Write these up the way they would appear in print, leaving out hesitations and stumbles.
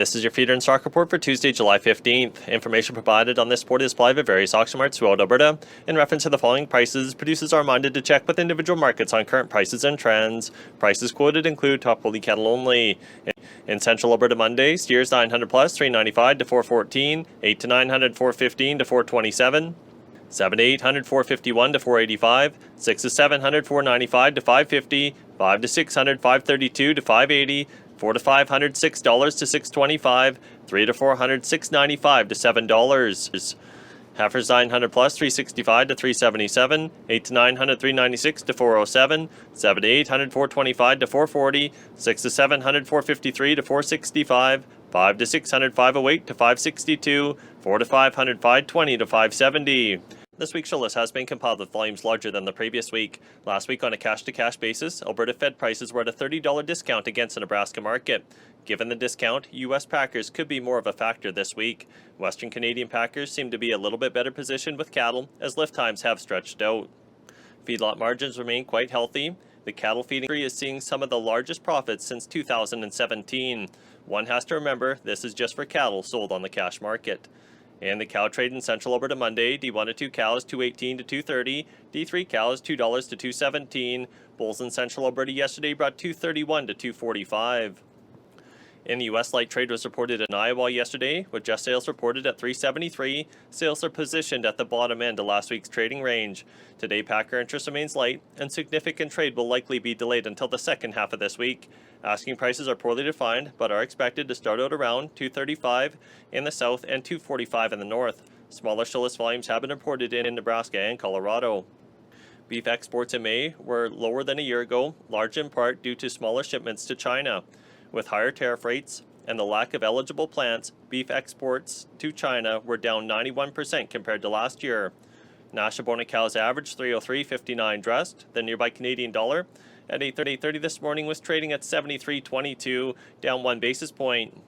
This is your feeder and stock report for Tuesday, July 15th. Information provided on this report is supplied by various auction marts throughout Alberta. In reference to the following prices, producers are reminded to check with individual markets on current prices and trends. Prices quoted include top quality cattle only. In Central Alberta Monday, steers 900 plus, $395 to $414, 8 to 900, $415 to $427. 7 to 800, $451 to $485, 6 to 700, $495 to $550, 5 to 600, $532 to $580, 4 to 500, $6 to $625, 3 to 400, $695 to $7. Heifers 900 plus, $365 to $377, 8 to 900, $396 to $407, 7 to 800, $425 to $440, 6 to 700, $453 to $465, 5 to 600, $508 to $562, 4 to 500, $520 to $570. This week's show list has been compiled with volumes larger than the previous week. Last week, on a cash-to-cash basis, Alberta Fed prices were at a $30 discount against the Nebraska market. Given the discount, U.S. packers could be more of a factor this week. Western Canadian packers seem to be a little bit better positioned with cattle, as lift times have stretched out. Feedlot margins remain quite healthy. The cattle feeding industry is seeing some of the largest profits since 2017. One has to remember, this is just for cattle sold on the cash market. And the cow trade in Central Alberta Monday, D1 to 2 cows $218 to $230, D3 cows $2 to $217. Bulls in Central Alberta yesterday brought $231 to $245. In the U.S., light trade was reported in Iowa yesterday, with just sales reported at $373. Sales are positioned at the bottom end of last week's trading range. Today, packer interest remains light, and significant trade will likely be delayed until the second half of this week. Asking prices are poorly defined, but are expected to start out around $235 in the south and $245 in the north. Smaller show list volumes have been reported in Nebraska and Colorado. Beef exports in May were lower than a year ago, large in part due to smaller shipments to China. With higher tariff rates and the lack of eligible plants, beef exports to China were down 91% compared to last year. Nashabona cows averaged $303.59 dressed. The nearby Canadian dollar at 8:30 this morning was trading at 73.22, down 1 basis point.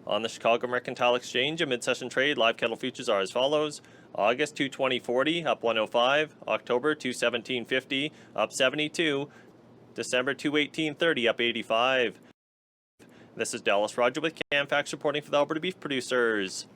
On the Chicago Mercantile Exchange, a mid-session trade, live cattle futures are as follows. August 220.40 up 105, October 217.50 up 72, December 218.30 up 85. This is Dallas Rodger with Canfax reporting for the Alberta Beef Producers.